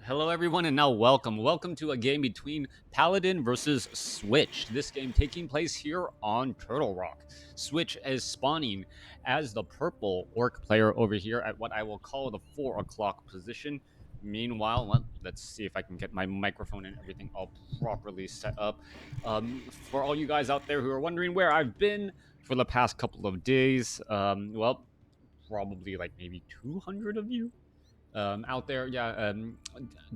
Hello everyone and now welcome to a game between Paladyn versus Sw1tch. This game taking place here on Turtle Rock. Sw1tch is spawning as the purple orc player over here at what I will call the 4 o'clock position. Meanwhile, let's see if I can get my microphone and everything all properly set up. For all you guys out there who are wondering where I've been for the past couple of days, probably like maybe 200 of you out there. Yeah,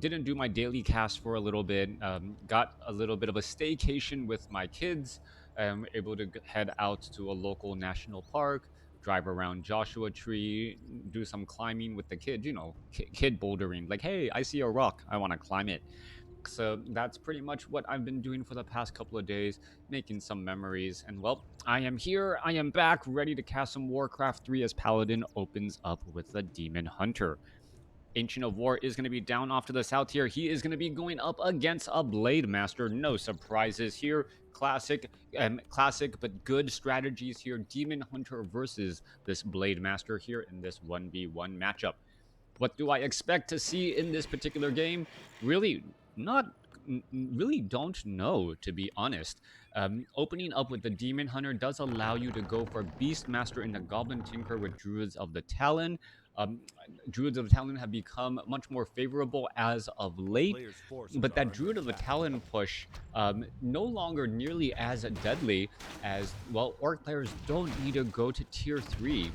didn't do my daily cast for a little bit. Got a little bit of a staycation with my kids. Able to head out to a local national park, drive around Joshua Tree, do some climbing with the kids. You know, kid bouldering. Like, hey, I see a rock, I want to climb it. So that's pretty much what I've been doing for the past couple of days, making some memories. And well, I am here, I am back, ready to cast some WarCraft 3 as Paladyn opens up with the Demon Hunter. Ancient of War is going to be down off to the south here. He is going to be going up against a Blade Master. No surprises here. Classic but good strategies here. Demon Hunter versus this Blade Master here in this 1v1 matchup. What do I expect to see in this particular game? Really don't know, to be honest. Opening up with the Demon Hunter does allow you to go for Beastmaster and the Goblin Tinker with Druids of the Talon. Druids of the Talon have become much more favorable as of late, but that Druid of the Talon push no longer nearly as deadly as, well, Orc players don't need to go to tier 3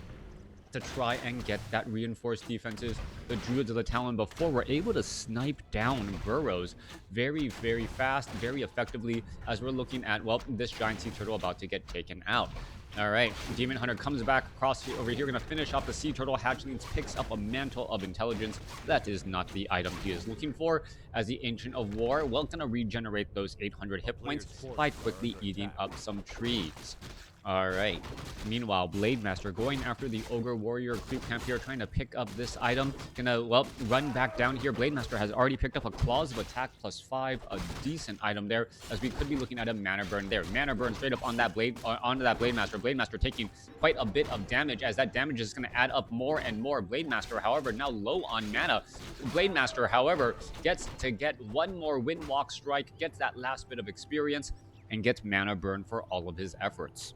to try and get that reinforced defenses. The Druids of the Talon before were able to snipe down burrows very, very fast, very effectively, as we're looking at, well, this giant sea turtle about to get taken out. All right, Demon Hunter comes back across over here, going to finish off the Sea Turtle. Hatchlings picks up a Mantle of Intelligence. That is not the item he is looking for, as the Ancient of War, well, going to regenerate those 800 hit points by quickly eating up some trees. All right. Meanwhile, Blade Master going after the Ogre Warrior creep camp here, trying to pick up this item. Gonna, well, run back down here. Blade Master has already picked up a Claws of Attack +5, a decent item there, as we could be looking at a Mana Burn there. Mana Burn straight up on that onto that Blade Master. Blade Master taking quite a bit of damage, as that damage is going to add up more and more. Blade Master, however, now low on mana. Blade Master, however, gets to get one more Windwalk Strike, gets that last bit of experience, and gets Mana Burn for all of his efforts.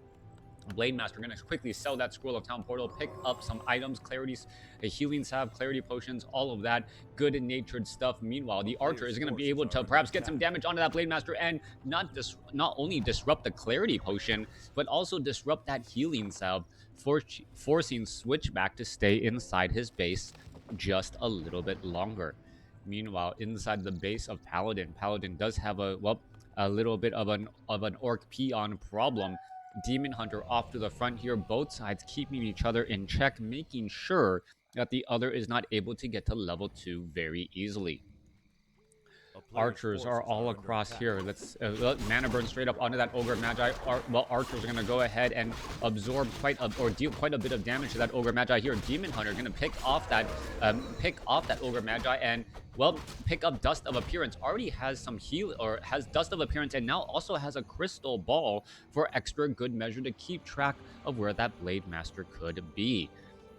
Blade Master going to quickly sell that Scroll of Town Portal, pick up some items, clarities, a healing salve, clarity potions, all of that good-natured stuff. Meanwhile, the Archer is going to be able to perhaps get some damage onto that Blade Master and not only disrupt the clarity potion, but also disrupt that healing salve, forcing Sw1tch back to stay inside his base just a little bit longer. Meanwhile, inside the base of Paladyn, Paladyn does have a little bit of an Orc peon problem. Demon Hunter off to the front here, both sides keeping each other in check, making sure that the other is not able to get to level 2 very easily. Archers are all across here. Let's Mana Burn straight up onto that Ogre Magi. Archers are going to go ahead and absorb deal quite a bit of damage to that Ogre Magi here. Demon Hunter going to pick off that Ogre Magi and, well, pick up Dust of Appearance. Already has some has Dust of Appearance, and now also has a Crystal Ball for extra good measure to keep track of where that Blade Master could be.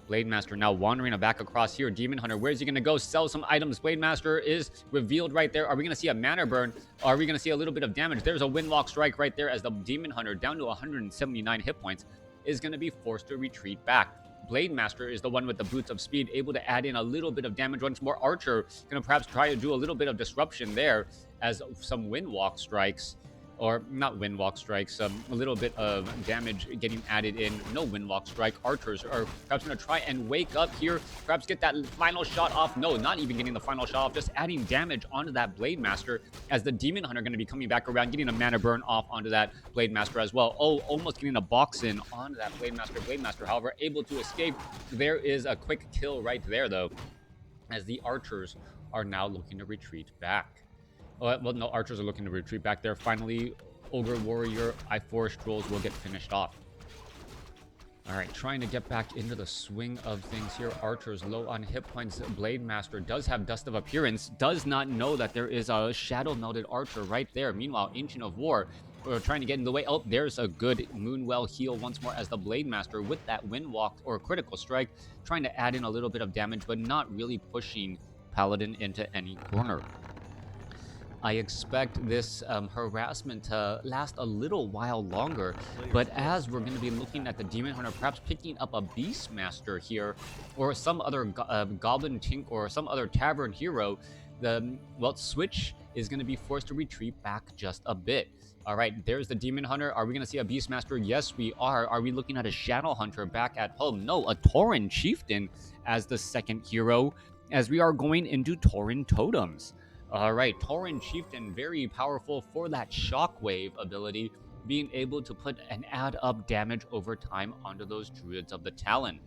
Blade Master now wandering back across here. Demon Hunter, where's he going to go? Sell some items. Blade Master is revealed right there. Are we going to see a Mana Burn? Are we going to see a little bit of damage? There's a Windwalk Strike right there, as the Demon Hunter, down to 179 hit points, is going to be forced to retreat back. Blade Master is the one with the Boots of Speed, able to add in a little bit of damage once more. Archer going to perhaps try to do a little bit of disruption there, as some Windwalk Strikes, or not Windwalk Strikes, a little bit of damage getting added in. No Windwalk Strike. Archers are perhaps going to try and wake up here, perhaps get that final shot off. No, not even getting the final shot off, just adding damage onto that Blade Master, as the Demon Hunter going to be coming back around, getting a Mana Burn off onto that Blade Master as well. Oh, almost getting a box in onto that Blade Master. Blade Master, however, able to escape. There is a quick kill right there, though, as the Archers are now looking to retreat back. Well, no, Archers are looking to retreat back there. Finally, Ogre Warrior, Forest Trolls will get finished off. All right, trying to get back into the swing of things here. Archers low on hit points. Blade Master does have Dust of Appearance, does not know that there is a Shadow Melted Archer right there. Meanwhile, Ancient of War, trying to get in the way. Oh, there's a good Moonwell heal once more, as the Blade Master with that Windwalk or Critical Strike, trying to add in a little bit of damage, but not really pushing Paladyn into any corner. I expect this harassment to last a little while longer, but as we're going to be looking at the Demon Hunter perhaps picking up a Beastmaster here, or some other Goblin Tink or some other Tavern hero, the Sw1tch is going to be forced to retreat back just a bit. All right, there's the Demon Hunter. Are we going to see a Beastmaster? Yes, we are. Are we looking at a Shadow Hunter back at home? No, a Tauren Chieftain as the second hero, as we are going into Tauren Totems. All right, Tauren Chieftain, very powerful for that Shockwave ability, being able to put and add up damage over time onto those Druids of the Talon.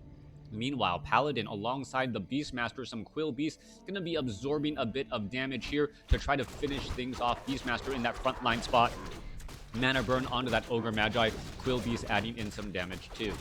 Meanwhile, Paladyn, alongside the Beastmaster, some Quill Beast, going to be absorbing a bit of damage here to try to finish things off. Beastmaster in that frontline spot. Mana burn onto that Ogre Magi. Quill Beast adding in some damage too.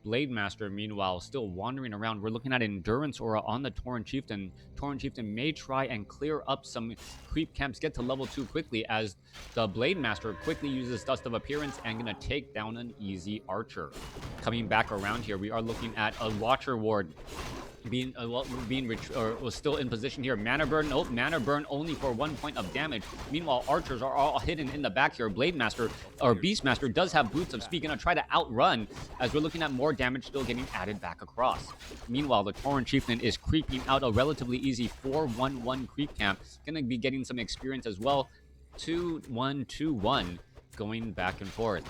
Blade Master, meanwhile, still wandering around. We're looking at Endurance Aura on the Tauren Chieftain. Tauren Chieftain may try and clear up some creep camps, get to level 2 quickly, as the Blade Master quickly uses Dust of Appearance and gonna take down an easy Archer. Coming back around here, we are looking at a Watcher Ward being still in position here. Mana burn, nope, mana burn only for 1 point of damage. Meanwhile, archers are all hidden in the back here. Blade Master or Beastmaster does have Boots of Speed, gonna try to outrun, as we're looking at more damage still getting added back across. Meanwhile, the Tauren Chieftain is creeping out a relatively easy 4-1-1 creep camp, gonna be getting some experience as well. 2-1-2-1 going back and forth.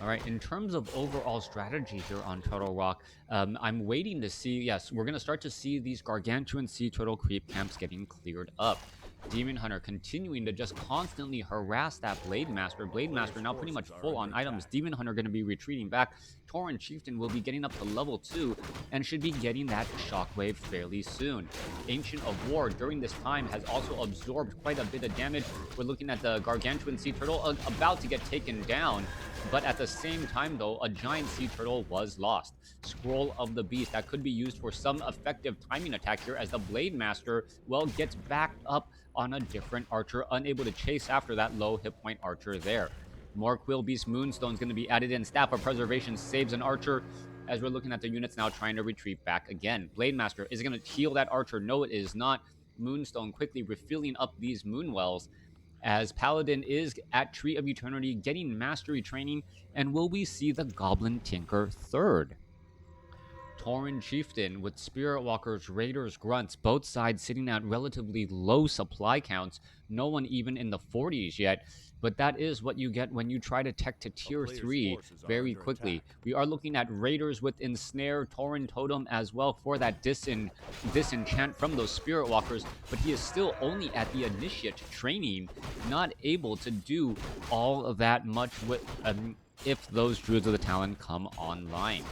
All right, in terms of overall strategy here on Turtle Rock, I'm waiting to see, yes, we're going to start to see these Gargantuan Sea Turtle creep camps getting cleared up. Demon Hunter continuing to just constantly harass that Blade Master. Blade Master now pretty much full on items. Demon Hunter going to be retreating back. Tauren Chieftain will be getting up to level 2 and should be getting that Shockwave fairly soon. Ancient of War during this time has also absorbed quite a bit of damage. We're looking at the Gargantuan Sea Turtle about to get taken down, but at the same time though, a giant sea turtle was lost. Scroll of the Beast that could be used for some effective timing attack here, as the Blade Master, well, gets backed up on a different archer, unable to chase after that low hit point archer there. More Quill Beast Moonstone's going to be added in. Staff of Preservation saves an archer, as we're looking at the units now trying to retreat back again. Blade Master, is it going to heal that archer? No, it is not. Moonstone quickly refilling up these Moonwells, as Paladyn is at Tree of Eternity getting mastery training. And will we see the Goblin Tinker third? Tauren Chieftain with Spirit Walkers, Raiders, Grunts, both sides sitting at relatively low supply counts. No one even in the 40s yet. But that is what you get when you try to tech to tier 3 very quickly. We are looking at Raiders with Ensnare, Tauren Totem as well for that disenchant from those Spirit Walkers. But he is still only at the Initiate training, not able to do all of that much with if those Druids of the Talon come online.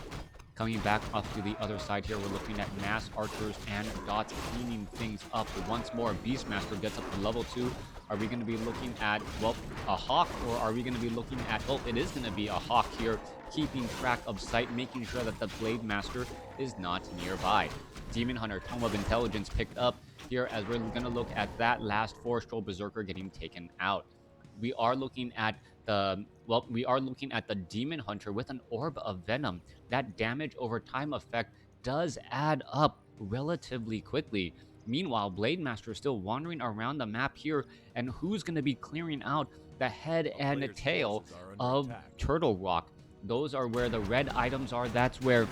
Coming back up to the other side here, we're looking at Mass Archers and Dots cleaning things up. Once more, Beastmaster gets up to level 2. Are we going to be looking at, well, a Hawk, or are we going to be looking at, oh, it is going to be a Hawk here, keeping track of sight, making sure that the Blade Master is not nearby. Demon Hunter, Tome of Intelligence picked up here, as we're going to look at that last Forestral Berserker getting taken out. We are looking at the Demon Hunter with an Orb of Venom. That damage over time effect does add up relatively quickly. Meanwhile, Blade Master is still wandering around the map here, and who's going to be clearing out the head and the tail of Turtle Rock? Those are where the red items are. That's where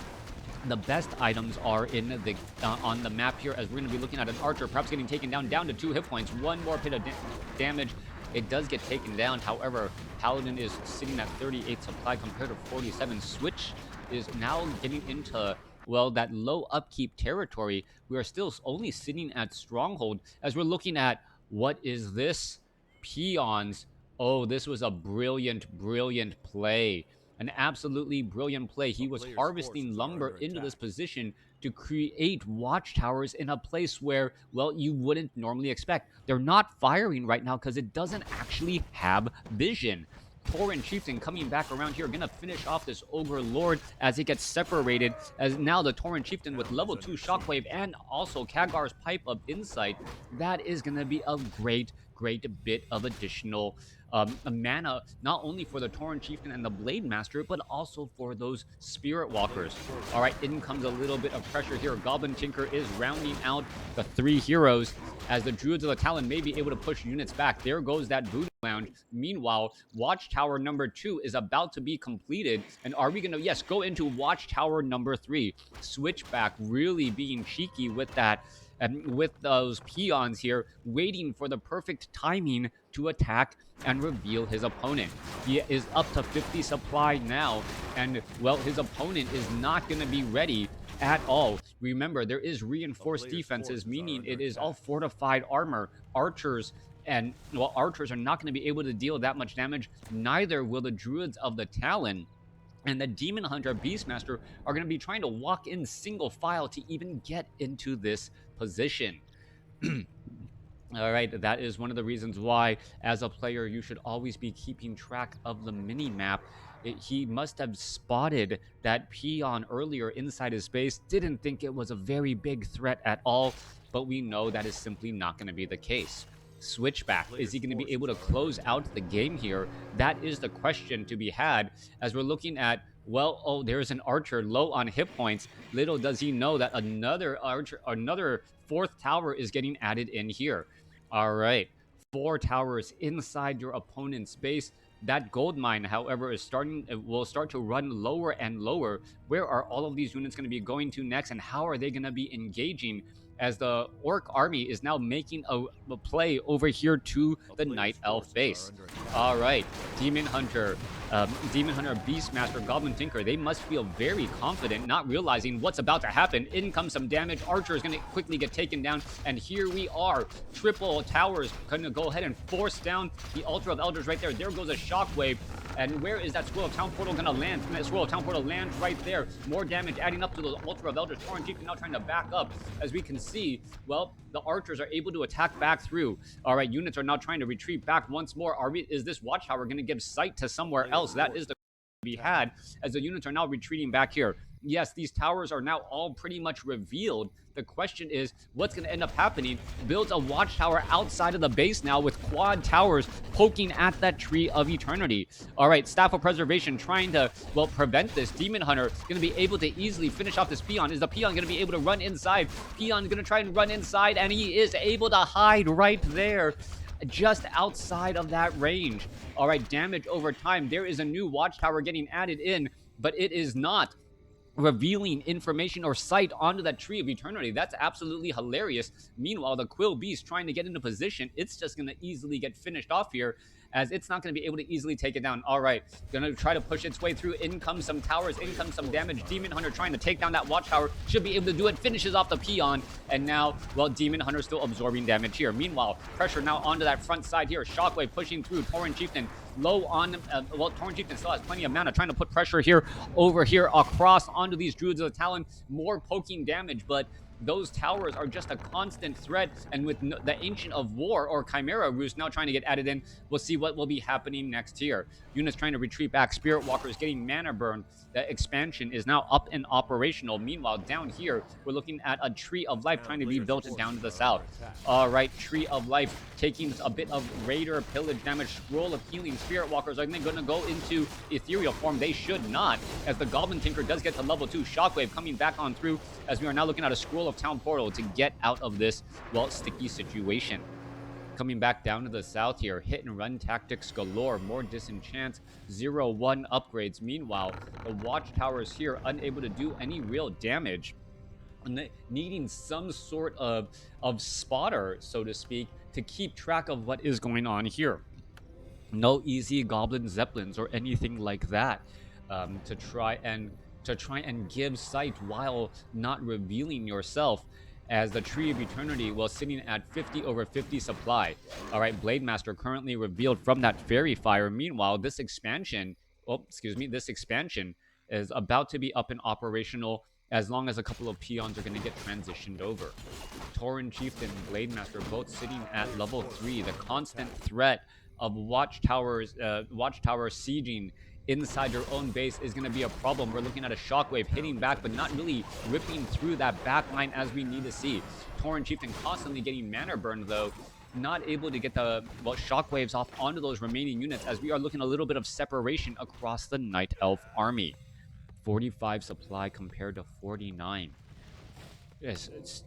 the best items are in the on the map here, as we're going to be looking at an Archer perhaps getting taken down to 2 hit points. One more hit of damage. It does get taken down. However, Paladyn is sitting at 38 supply compared to 47. Sw1tch is now getting into, well, that low upkeep territory. We are still only sitting at Stronghold, as we're looking at, what is this? Peons. Oh, this was a brilliant play. An absolutely brilliant play. He was harvesting lumber into this position to create watchtowers in a place where, well, you wouldn't normally expect. They're not firing right now because it doesn't actually have vision. Tauren Chieftain coming back around here, gonna finish off this Ogre Lord as it gets separated, as now the Tauren Chieftain with level 2 Shockwave and also Khadgar's Pipe of Insight. That is gonna be a great bit of additional mana, not only for the Tauren Chieftain and the Blade Master, but also for those Spirit Walkers. All right, in comes a little bit of pressure here. Goblin Tinker is rounding out the 3 heroes as the Druids of the Talon may be able to push units back. There goes that Voodoo Lounge. Meanwhile, Watchtower number 2 is about to be completed. And are we going to, yes, go into Watchtower number 3. Switchback really being cheeky with that. And with those peons here, waiting for the perfect timing to attack and reveal his opponent. He is up to 50 supply now, and, well, his opponent is not going to be ready at all. Remember, there is reinforced defenses, meaning it is all fortified armor. Archers and, well, archers are not going to be able to deal that much damage. Neither will the Druids of the Talon. And the Demon Hunter Beastmaster are going to be trying to walk in single file to even get into this position. All right, that is one of the reasons why, as a player, you should always be keeping track of the mini-map. He must have spotted that peon earlier inside his base, didn't think it was a very big threat at all, but we know that is simply not going to be the case. Switchback, is he going to be able to close out the game here? That is the question to be had, as we're looking at, well, oh, there's an archer low on hit points. Little does he know that another archer, another 4th tower is getting added in here. All right, 4 towers inside your opponent's base. That gold mine, however, is will start to run lower and lower. Where are all of these units going to be going to next, and how are they going to be engaging as the Orc army is now making a play over here to the Night Elf base? All right, Demon Hunter, Beastmaster, Goblin Tinker, they must feel very confident, not realizing what's about to happen. In comes some damage. Archer is going to quickly get taken down, and here we are. Triple towers going to go ahead and force down the Altar of Elders right there. There goes a shockwave. And where is that Scroll of Town Portal going to land? And that Scroll of Town Portal lands right there. More damage adding up to the Altar of Elders. Tauren Chieftain now trying to back up. As we can see, well, the archers are able to attack back through. All right, units are now trying to retreat back once more. Is this Watchtower going to give sight to somewhere else? That is the question to be had, as the units are now retreating back here. Yes, these towers are now all pretty much revealed. The question is, what's going to end up happening? Builds a watchtower outside of the base now with quad towers poking at that Tree of Eternity. All right, Staff of Preservation trying to, well, prevent this. Demon Hunter going to be able to easily finish off this peon. Is the peon going to be able to run inside? Peon going to try and run inside, and he is able to hide right there, just outside of that range. All right, damage over time. There is a new watchtower getting added in, but it is not revealing information or sight onto that Tree of Eternity. That's absolutely hilarious. Meanwhile, the Quill Beast trying to get into position, it's just going to easily get finished off here, as it's not going to be able to easily take it down. All right, going to try to push its way through. In comes some towers, in comes some damage. Demon Hunter trying to take down that watchtower, should be able to do it, finishes off the peon, and now, well, Demon Hunter still absorbing damage here. Meanwhile, pressure now onto that front side here. Shockwave pushing through. Tauren Chieftain low on, well, Tauren Chieftain still has plenty of mana, trying to put pressure here, over here, across onto these Druids of the Talon. More poking damage, but those towers are just a constant threat, and with the Ancient of War or Chimera Roost now trying to get added in, we'll see what will be happening next here. Units trying to retreat back. Spirit Walkers getting mana burn. The expansion is now up and operational. Meanwhile, down here, we're looking at a Tree of Life trying to be built down to the south. All right, Tree of Life taking a bit of Raider pillage damage. Scroll of Healing. Spirit Walkers are going to go into ethereal form. They should not, as the Goblin Tinker does get to level 2. Shockwave coming back on through, as we are now looking at a Scroll of Town Portal to get out of this, well, sticky situation. Coming back down to the south here, hit and run tactics galore, more disenchants, 0-1 upgrades. Meanwhile, the watchtowers here unable to do any real damage, needing some sort of spotter, so to speak, to keep track of what is going on here. No easy Goblin Zeppelins or anything like that to try and give sight while not revealing yourself, as the Tree of Eternity was sitting at 50 over 50 supply. All right, Blade Master currently revealed from that Fairy Fire. Meanwhile, this expansion, this expansion is about to be up and operational, as long as a couple of peons are going to get transitioned over. Tauren Chieftain, Blade Master, both sitting at level 3. The constant threat of watchtower sieging inside your own base is going to be a problem. We're looking at a Shockwave hitting back, but not really ripping through that back line as we need to see. Tauren Chieftain constantly getting mana burned, though, not able to get the shockwaves off onto those remaining units, as we are looking a little bit of separation across the Night Elf army. 45 supply compared to 49. Yes, it's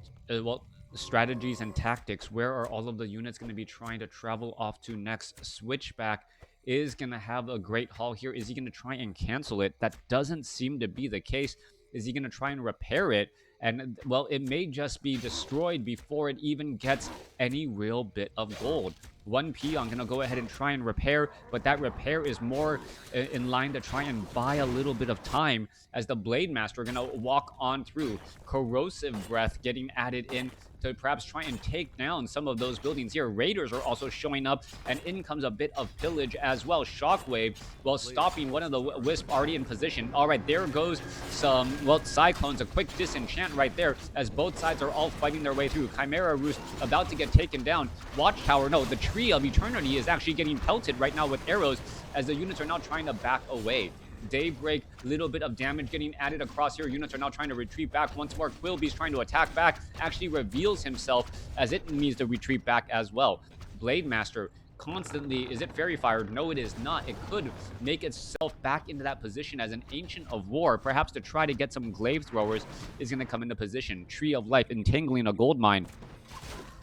strategies and tactics. Where are all of the units going to be trying to travel off to next? Switchback is going to have a great haul here. Is he going to try and cancel it? That doesn't seem to be the case. Is he going to try and repair it? And, well, it may just be destroyed before it even gets any real bit of gold. One peon going to go ahead and try and repair, but that repair is more in line to try and buy a little bit of time, as the Blade Master going to walk on through. Corrosive Breath getting added in to perhaps try and take down some of those buildings here. Raiders are also showing up, and in comes a bit of pillage as well. Shockwave, well, stopping one of the Wisp already in position. All right, there goes some, Cyclones, a quick disenchant right there, as both sides are all fighting their way through. Chimera Roost about to get taken down. Watchtower, no, the Tree of Eternity is actually getting pelted right now with arrows, as the units are now trying to back away. Daybreak, little bit of damage getting added across here. Units are now trying to retreat back once more. Quilby's trying to attack back, actually reveals himself as it needs to retreat back as well. Blade Master constantly, is it Fairy Fire? No, it is not. It could make itself back into that position as an Ancient of War, perhaps to try to get some Glaive Throwers is going to come into position. Tree of Life entangling a gold mine.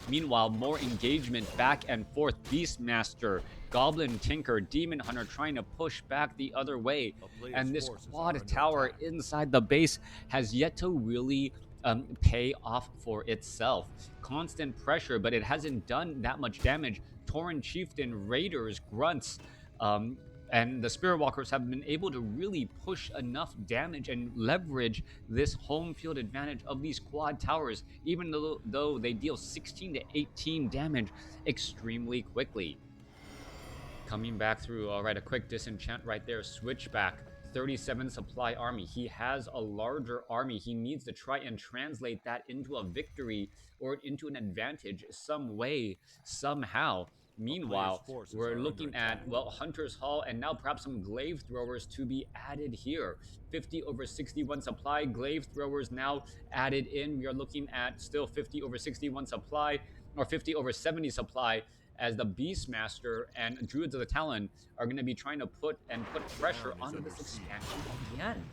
Meanwhile, more engagement back and forth. Beastmaster, Goblin Tinker, Demon Hunter trying to push back the other way. And this quad tower inside the base has yet to really pay off for itself. Constant pressure, but it hasn't done that much damage. Tauren Chieftain, Raiders, Grunts, and the Spirit Walkers have been able to really push enough damage and leverage this home field advantage of these quad towers, even though they deal 16 to 18 damage extremely quickly. Coming back through, all right, a quick disenchant right there. Switchback, 37 supply army. He has a larger army. He needs to try and translate that into a victory or into an advantage some way, somehow. Meanwhile, we're looking at, Hunter's Hall, and now perhaps some Glaive Throwers to be added here. 50 over 61 supply, Glaive Throwers now added in. We are looking at still 50 over 61 supply, or 50 over 70 supply, as the Beastmaster and Druids of the Talon are going to be trying to put pressure onto this expansion again.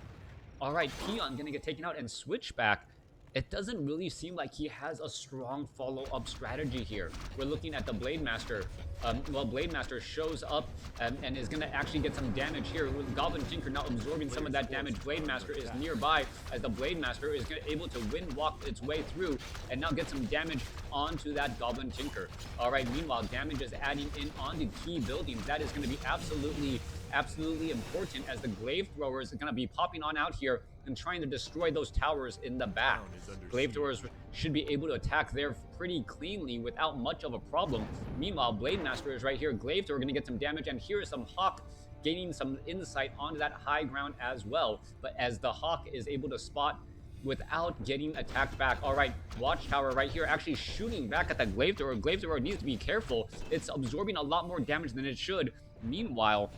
All right, Peon going to get taken out, and Switchback, it doesn't really seem like he has a strong follow-up strategy here. We're looking at the Blade Master. Blade Master shows up and is going to actually get some damage here. With Goblin Tinker now absorbing some of that damage. Blade Master is nearby, as the Blade Master is able to wind walk its way through and now get some damage onto that Goblin Tinker. All right, meanwhile, damage is adding in onto key buildings. That is going to be absolutely important, as the Glaive Throwers are going to be popping on out here and trying to destroy those towers in the back. Glaive Throwers should be able to attack there pretty cleanly without much of a problem. Meanwhile, Blade Master is right here. Glaive Thrower going to get some damage, and here is some Hawk gaining some insight onto that high ground as well. But as the Hawk is able to spot without getting attacked back. All right, Watchtower right here actually shooting back at the Glaive Thrower. Glaive Thrower needs to be careful. It's absorbing a lot more damage than it should. Meanwhile,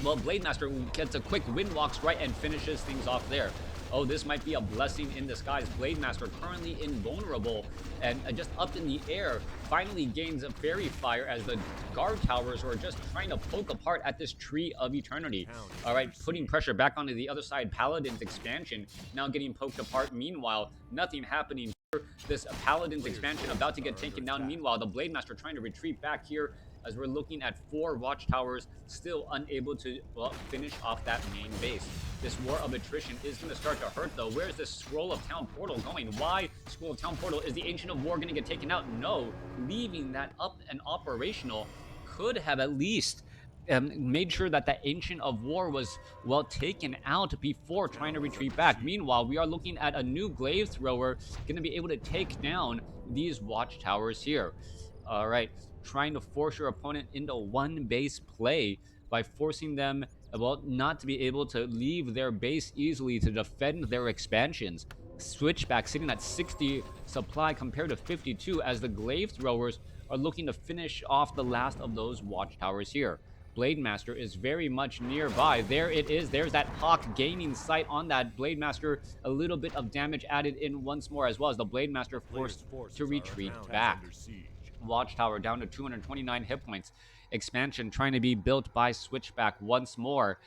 Blade Master gets a quick wind walks right and finishes things off there. Oh, this might be a blessing in disguise. Blade Master currently invulnerable and just up in the air finally gains a Fairy Fire, as the guard towers were just trying to poke apart at this Tree of Eternity. All right, putting pressure back onto the other side. Paladyn's expansion now getting poked apart. Meanwhile, nothing happening here. This Paladyn's expansion about to get taken down. Meanwhile, the Blade Master trying to retreat back here, as we're looking at 4 watchtowers still unable to finish off that main base. This war of attrition is going to start to hurt, though. Where's this Scroll of Town Portal going? Why Scroll of Town Portal? Is the Ancient of War going to get taken out? No. Leaving that up and operational could have at least made sure that the Ancient of War was taken out before trying to retreat back. Meanwhile, we are looking at a new Glaive Thrower going to be able to take down these watchtowers here. All right, trying to force your opponent into one base play by forcing them not to be able to leave their base easily to defend their expansions. Switchback sitting at 60 supply compared to 52, as the Glaive Throwers are looking to finish off the last of those watchtowers here. Blade Master is very much nearby. There it is. There's that Hawk gaining sight on that Blade Master. A little bit of damage added in once more, as well as the Blade Master forced to retreat back. Watchtower down to 229 hit points. Expansion trying to be built by Switchback once more.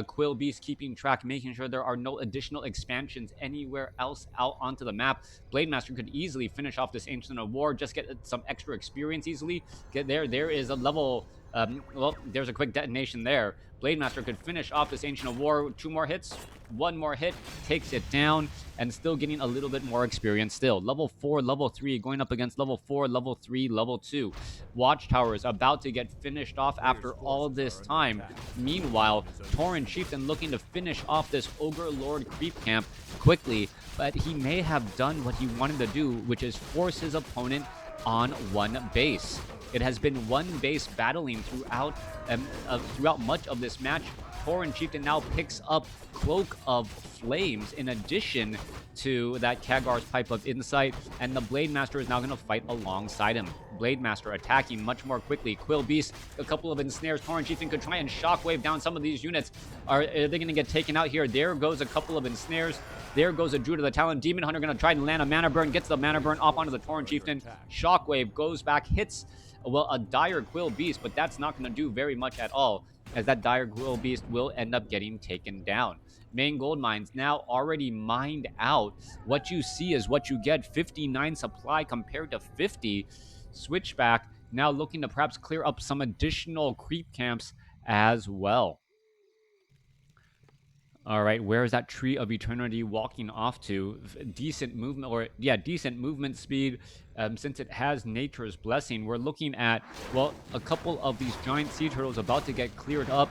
Quill Beast keeping track, making sure there are no additional expansions anywhere else out onto the map. Blademaster could easily finish off this Ancient of War, just get some extra experience easily. Get there. There is a level. Well, there's a quick detonation there. Blademaster could finish off this Ancient of War. 2 more hits. 1 more hit takes it down, and still getting a little bit more experience still. Level 4, level 3, going up against level 4, level 3, level 2. Watchtower is about to get finished off after all this time. Meanwhile, Tauren Chieftain looking to finish off this Ogre Lord creep camp quickly, but he may have done what he wanted to do, which is force his opponent on one base. It has been one base battling throughout much of this match. Tauren Chieftain now picks up Cloak of Flames in addition to that Kagar's Pipe of Insight, and the Blademaster is now going to fight alongside him. Blademaster attacking much more quickly. Quill Beast, a couple of ensnares. Tauren Chieftain could try and shockwave down some of these units. Are they going to get taken out here? There goes a couple of ensnares. There goes a Druid of the Talon. Demon Hunter going to try and land a Mana Burn. Gets the Mana Burn off onto the Tauren Chieftain. Shockwave goes back, hits, well, a Dire Quill Beast, but that's not going to do very much at all, as that Dire Quill Beast will end up getting taken down. Main gold mines now already mined out. What you see is what you get. 59 supply compared to 50. Switchback now looking to perhaps clear up some additional creep camps as well. All right, where is that Tree of Eternity walking off to? Decent movement speed. Since it has Nature's Blessing, we're looking at, well, a couple of these giant sea turtles about to get cleared up.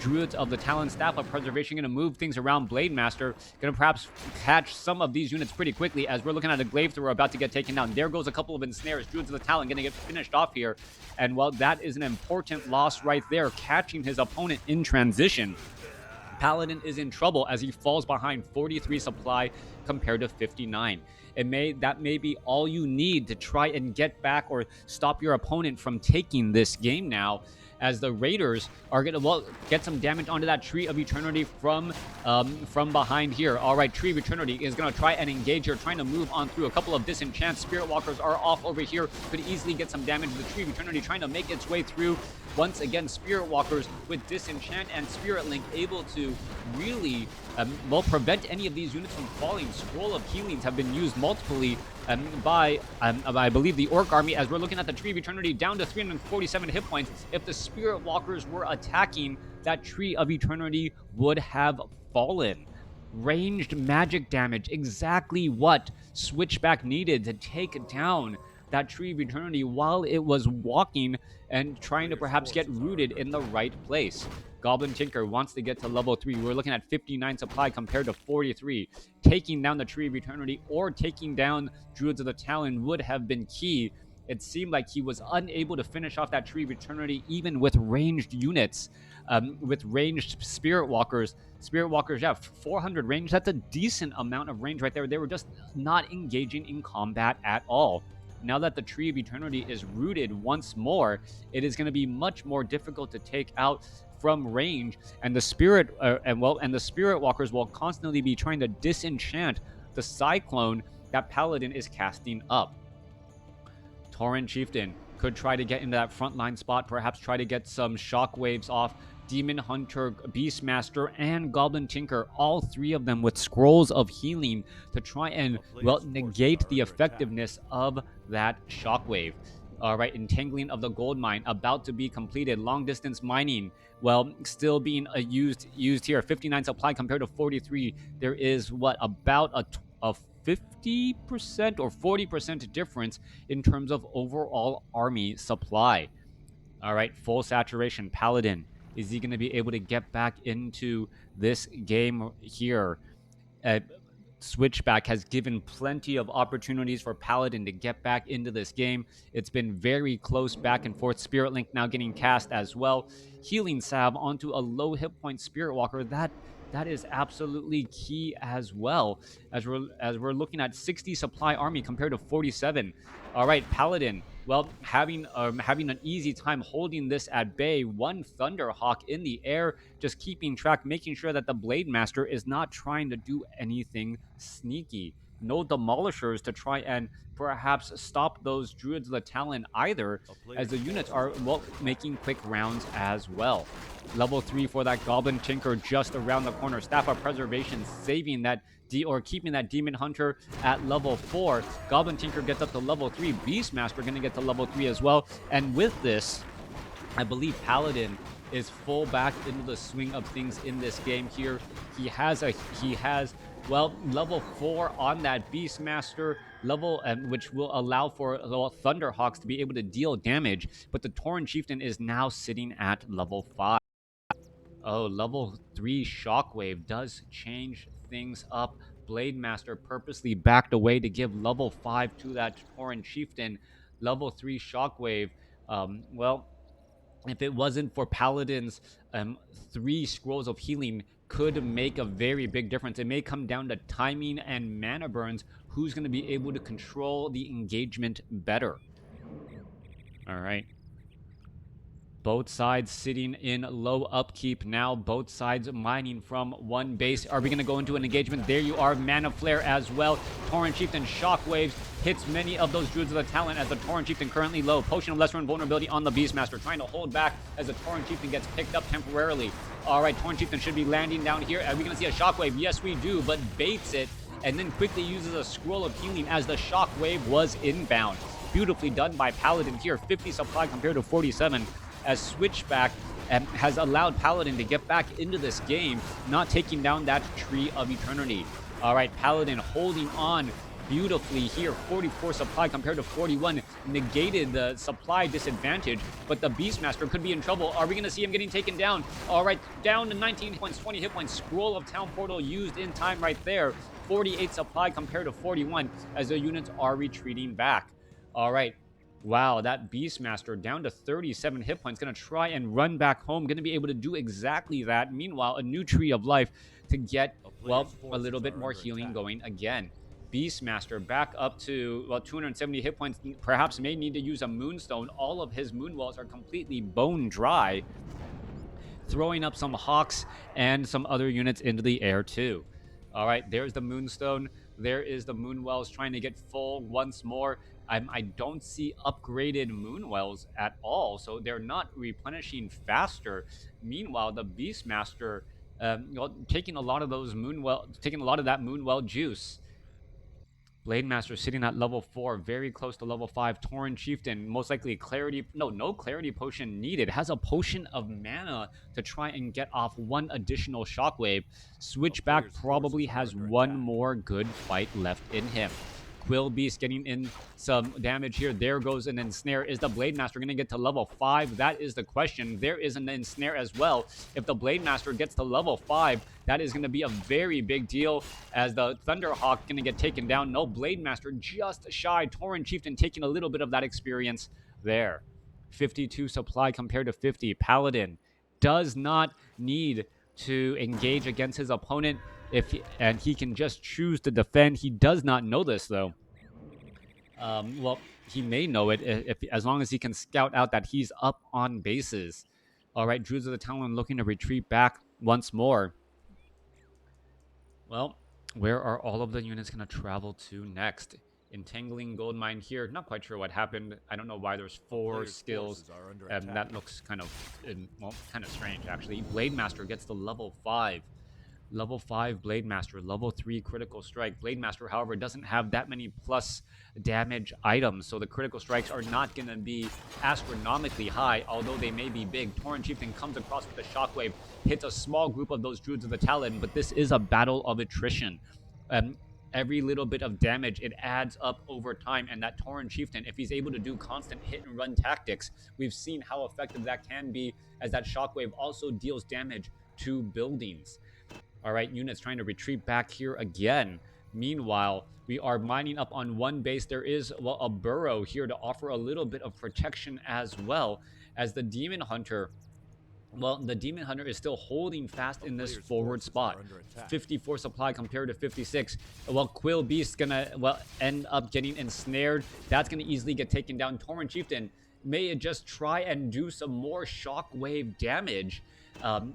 Druids of the Talon, Staff of Preservation, going to move things around. Blademaster going to perhaps catch some of these units pretty quickly, as we're looking at a Glaive Thrower about to get taken down. There goes a couple of ensnares. Druids of the Talon going to get finished off here. And, well, that is an important loss right there, catching his opponent in transition. Paladyn is in trouble as he falls behind 43 supply compared to 59. That may be all you need to try and get back or stop your opponent from taking this game now, as the Raiders are going to get some damage onto that Tree of Eternity from behind here. All right, Tree of Eternity is going to try and engage here, trying to move on through a couple of disenchants. Spirit Walkers are off over here, could easily get some damage. The Tree of Eternity trying to make its way through. Once again, Spirit Walkers with Disenchant and Spirit Link able to really prevent any of these units from falling. Scroll of Healings have been used multiply by, I believe, the Orc army, as we're looking at the Tree of Eternity down to 347 hit points. If the Spirit Walkers were attacking, that Tree of Eternity would have fallen. Ranged magic damage, exactly what Switchback needed to take down that Tree of Eternity while it was walking and trying to perhaps get rooted in the right place. Goblin Tinker wants to get to level 3. We're looking at 59 supply compared to 43. Taking down the Tree of Eternity or taking down Druids of the Talon would have been key. It seemed like he was unable to finish off that Tree of Eternity even with ranged units, with ranged Spirit Walkers. Spirit Walkers, yeah, 400 range. That's a decent amount of range right there. They were just not engaging in combat at all. Now that the Tree of Eternity is rooted once more, it is going to be much more difficult to take out from range, and the Spirit Walkers will constantly be trying to disenchant the Cyclone that Paladyn is casting up. Tauren Chieftain could try to get into that frontline spot, perhaps try to get some shockwaves off. Demon Hunter, Beastmaster, and Goblin Tinker, all three of them with scrolls of healing to try and, well, negate the effectiveness of that shockwave. All right, Entangling of the Gold Mine about to be completed. Long distance mining, well, still being used here. 59 supply compared to 43. There is what, about a 50% or 40% difference in terms of overall army supply. All right, full saturation. Paladyn, is he going to be able to get back into this game here? Switchback has given plenty of opportunities for Paladyn to get back into this game. It's been very close back and forth. Spirit Link now getting cast as well. Healing Salve onto a low hit point Spirit Walker. That is absolutely key as well, as we're looking at 60 supply army compared to 47. All right, Paladyn, well, having an easy time holding this at bay. One Thunderhawk in the air, just keeping track, making sure that the Blademaster is not trying to do anything sneaky. no demolishers to try and perhaps stop those Druids of the Talon either, as the units are, well, making quick rounds as well. Level 3 for that Goblin Tinker just around the corner. Staff of Preservation saving that keeping that Demon Hunter at level 4. Goblin Tinker gets up to level 3. Beastmaster going to get to level 3 as well. And with this, I believe Paladyn is full back into the swing of things in this game here. He has well, level 4 on that Beastmaster level, which will allow for Thunderhawks to be able to deal damage. But the Tauren Chieftain is now sitting at level 5. Oh, level 3 Shockwave does change things up. Blade Master purposely backed away to give level 5 to that Tauren Chieftain. Level 3 Shockwave, well, if it wasn't for Paladin's 3 scrolls of healing, could make a very big difference. It may come down to timing and mana burns. Who's going to be able to control the engagement better? All right. Both sides sitting in low upkeep now. Both sides mining from one base. Are we going to go into an engagement? There you are. Mana Flare as well. Tauren Chieftain Shockwaves hits many of those Druids of the Talon as the Tauren Chieftain currently low. Potion of Lesser Invulnerability on the Beastmaster, trying to hold back as the Tauren Chieftain gets picked up temporarily. All right, Tauren Chieftain should be landing down here. Are we going to see a Shockwave? Yes, we do, but baits it and then quickly uses a Scroll of Healing as the Shockwave was inbound. Beautifully done by Paladyn here. 50 supply compared to 47. As Switchback has allowed Paladyn to get back into this game, not taking down that Tree of Eternity. All right, Paladyn holding on beautifully here. 44 supply compared to 41, negated the supply disadvantage, but the Beastmaster could be in trouble. Are we going to see him getting taken down? All right, down to 19 hit points, 20 hit points. Scroll of Town Portal used in time right there. 48 supply compared to 41 as the units are retreating back. All right. Wow, that Beastmaster down to 37 hit points. Going to try and run back home. Going to be able to do exactly that. Meanwhile, a new Tree of Life to get, well, a little bit more healing going again. Beastmaster back up to, well, 270 hit points. Perhaps may need to use a Moonstone. All of his Moonwells are completely bone dry. Throwing up some Hawks and some other units into the air too. All right, there's the Moonstone. There is the Moonwells trying to get full once more. I don't see upgraded Moonwells at all, so they're not replenishing faster. Meanwhile, the Beastmaster, taking a lot of those taking a lot of that Moonwell juice. Blade Master sitting at level 4, very close to level 5. Tauren Chieftain, most likely no clarity potion needed. Has a potion of mana to try and get off one additional Shockwave. Switchback probably has one more good fight left in him. Quill Beast getting in some damage here. There goes an Ensnare. Is the Blade Master going to get to level 5? That is the question. There is an Ensnare as well. If the Blade Master gets to level 5, that is going to be a very big deal as the Thunderhawk going to get taken down. No, Blade Master just shy. Tauren Chieftain taking a little bit of that experience there. 52 supply compared to 50. Paladyn does not need to engage against his opponent. And he can just choose to defend. He does not know this, though. Well, he may know it as long as he can scout out that he's up on bases. All right, Druids of the Talon looking to retreat back once more. Well, where are all of the units going to travel to next? Entangling Goldmine here. Not quite sure what happened. I don't know why there's 4 skills. That looks kind of strange, actually. Blade Master gets to level 5. Level 5 Blade Master, level 3 Critical Strike. Blade Master, however, doesn't have that many plus damage items, so the critical strikes are not going to be astronomically high, although they may be big. Tauren Chieftain comes across with a Shockwave, hits a small group of those Druids of the Talon, but this is a battle of attrition. Every little bit of damage, it adds up over time, and that Tauren Chieftain, if he's able to do constant hit and run tactics, we've seen how effective that can be, as that Shockwave also deals damage to buildings. All right, units trying to retreat back here again. Meanwhile, we are mining up on one base. There is, well, a burrow here to offer a little bit of protection as well, as the Demon Hunter, well, the Demon Hunter is still holding fast in this forward spot. 54 supply compared to 56. Well, Quill Beast's gonna, well, end up getting ensnared. That's gonna easily get taken down. Tauren Chieftain may just try and do some more Shockwave damage.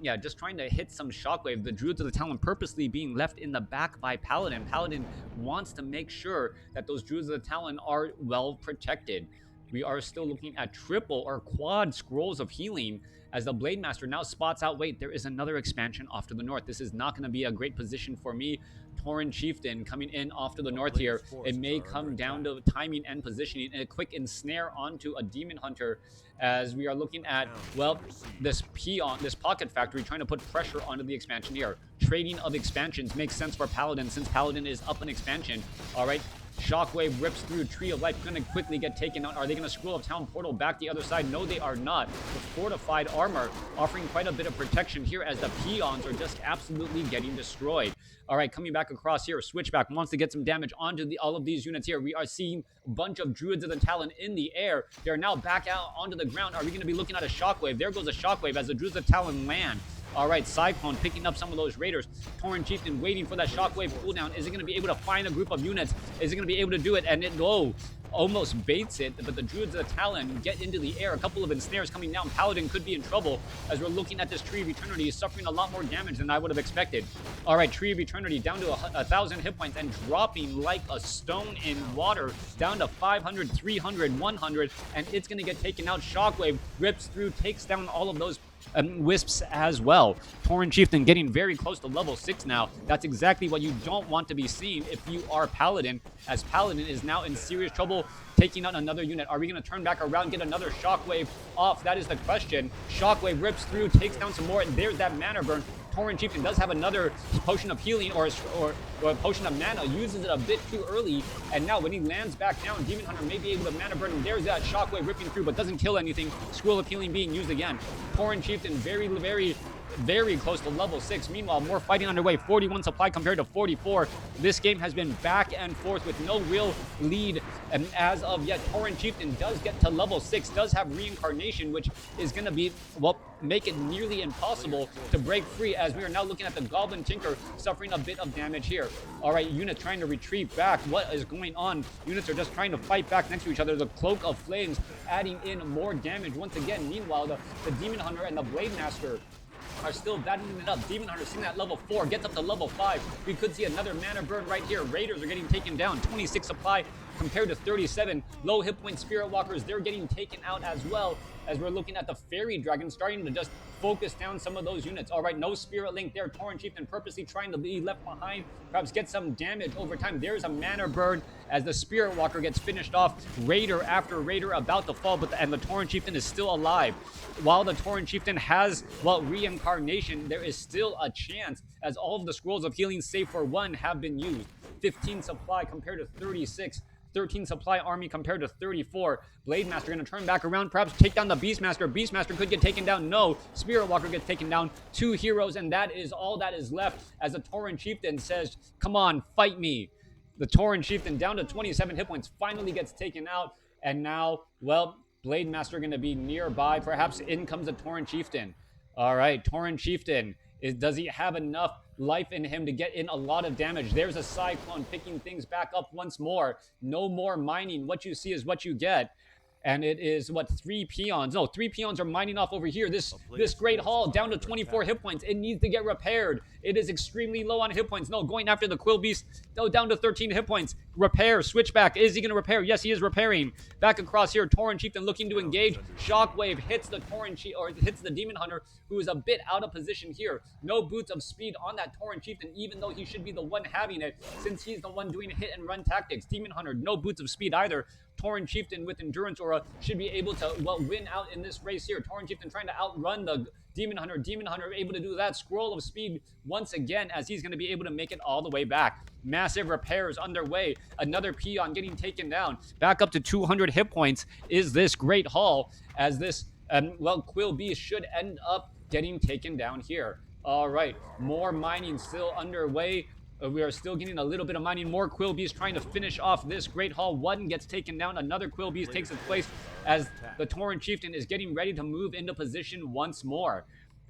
Yeah, just trying to hit some shockwave. The Druids of the Talon purposely being left in the back by Paladyn. Paladyn wants to make sure that those Druids of the Talon are well protected. We are still looking at triple or quad scrolls of healing as the Blade Master now spots out, wait, there is another expansion off to the north. This is not going to be a great position for me. Tauren Chieftain coming in off to the north here. It may come down to timing and positioning, and a quick ensnare onto a Demon Hunter as we are looking at, well, this peon, this Pocket Factory trying to put pressure onto the expansion here. Trading of expansions makes sense for Paladyn since Paladyn is up an expansion. All right. Shockwave rips through. Tree of Life going to quickly get taken out. Are they going to Scroll of Town portal back the other side? No, they are not. The fortified armor offering quite a bit of protection here as the peons are just absolutely getting destroyed. All right, coming back across here. Switchback wants to get some damage onto all of these units here. We are seeing a bunch of Druids of the Talon in the air. They're now back out onto the ground. Are we going to be looking at a Shockwave? There goes a Shockwave as the Druids of the Talon land. All right, Cyclone picking up some of those Raiders. Tauren Chieftain waiting for that Shockwave cooldown. Is it going to be able to find a group of units? Is it going to be able to do it? And it, almost baits it, but the Druids of the Talon get into the air. A couple of ensnares coming down. Paladyn could be in trouble as we're looking at this Tree of Eternity suffering a lot more damage than I would have expected. All right, Tree of Eternity down to 1,000 hit points and dropping like a stone in water down to 500, 300, 100, and it's going to get taken out. Shockwave rips through, takes down all of those wisps as well. Tauren Chieftain getting very close to level 6 now. That's exactly what you don't want to be seeing if you are Paladyn, as Paladyn is now in serious trouble taking out another unit. Are we going to turn back around, get another Shockwave off? That is the question. Shockwave rips through, takes down some more, and there's that mana burn. Tauren Chieftain does have another potion of healing or a potion of mana, uses it a bit too early, and now when he lands back down, Demon Hunter may be able to mana burn him. There's that Shockwave ripping through, but doesn't kill anything. Scroll of healing being used again. Tauren Chieftain very, very, very close to level 6. Meanwhile, more fighting underway. 41 supply compared to 44. This game has been back and forth with no real lead. And as of yet, Tauren Chieftain does get to level 6, does have reincarnation, which is going to be, well, make it nearly impossible to break free as we are now looking at the Goblin Tinker suffering a bit of damage here. All right, unit trying to retreat back. What is going on? Units are just trying to fight back next to each other. The Cloak of Flames adding in more damage once again. Meanwhile, the Demon Hunter and the Blade Master are still battling it up. Demon Hunter sitting at level 4, gets up to level 5. We could see another mana burn right here. Raiders are getting taken down. 26 supply compared to 37. Low hit point Spirit Walkers, they're getting taken out as well, as we're looking at the Fairy Dragon starting to just focus down some of those units. All right, no Spirit Link there. Tauren Chieftain purposely trying to be left behind, perhaps get some damage over time. There's a mana burn as the Spirit Walker gets finished off. Raider after Raider about to fall, and the Tauren Chieftain is still alive. While the Tauren Chieftain has, well, reincarnation, there is still a chance as all of the Scrolls of Healing, save for one, have been used. 15 supply compared to 36. 13 supply army compared to 34. Blade Master going to turn back around, perhaps take down the Beastmaster. Beastmaster could get taken down. No. Spirit Walker gets taken down. 2 heroes, and that is all that is left as the Tauren Chieftain says, come on, fight me. The Tauren Chieftain down to 27 hit points finally gets taken out, and now, well, Blade Master going to be nearby. Perhaps in comes the Tauren Chieftain. All right, Tauren Chieftain. Does he have enough life in him to get in a lot of damage? There's a Cyclone picking things back up once more. No more mining. What you see is what you get. And it is, what, 3 peons? No, 3 peons are mining off over here. This Great Hall down to 24 hit points. It needs to get repaired. It is extremely low on hit points. No, going after the Quill Beast, though, down to 13 hit points. Repair, Switchback. Is he going to repair? Yes, he is repairing. Back across here, Tauren Chieftain looking to engage. Shockwave hits the hits the Demon Hunter, who is a bit out of position here. No boots of speed on that Tauren Chieftain, even though he should be the one having it, since he's the one doing hit and run tactics. Demon Hunter, no boots of speed either. Tauren Chieftain with Endurance Aura should be able to, well, win out in this race here. Tauren Chieftain trying to outrun the Demon Hunter. Demon Hunter able to do that. Scroll of Speed once again, as he's going to be able to make it all the way back. Massive repairs underway. Another peon getting taken down. Back up to 200 hit points is this Great Hall, as this, well, Quill Beast should end up getting taken down here. All right, more mining still underway. We are still getting a little bit of mining. More Quill Beasts trying to finish off this Great Hall. One gets taken down. Another Quill Beast takes its place as the Tauren Chieftain is getting ready to move into position once more.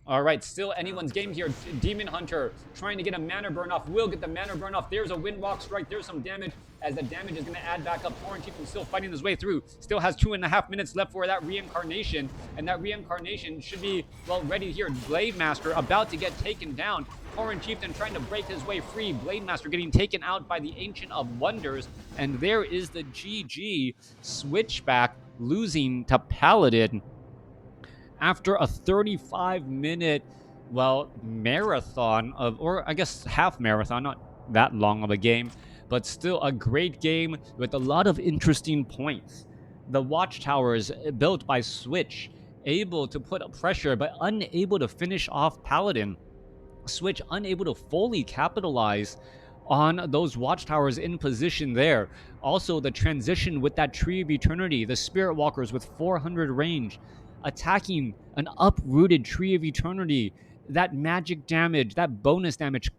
All right, still anyone's game here. Demon Hunter trying to get a mana burn off. Will get the mana burn off. There's a Windwalk strike. There's some damage as the damage is going to add back up. Torrent Chief still fighting his way through. Still has 2.5 minutes left for that reincarnation. And that reincarnation should be, well, ready here. Blade Master about to get taken down. Torrent Chieftain trying to break his way free. Blade Master getting taken out by the Ancient of Wonders. And there is the GG Switchback losing to Paladyn after a 35-minute, well, marathon of, or I guess half marathon, not that long of a game, but still a great game with a lot of interesting points. The watchtowers built by Sw1tch, able to put pressure but unable to finish off Paladyn. Sw1tch unable to fully capitalize on those watchtowers in position there. Also, the transition with that Tree of Eternity, the Spirit Walkers with 400 range, attacking an uprooted Tree of Eternity. That magic damage, that bonus damage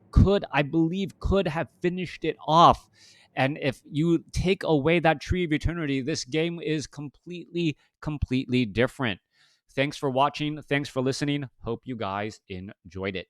I believe, could have finished it off. And if you take away that Tree of Eternity, this game is completely different. Thanks for watching. Thanks for listening. Hope you guys enjoyed it.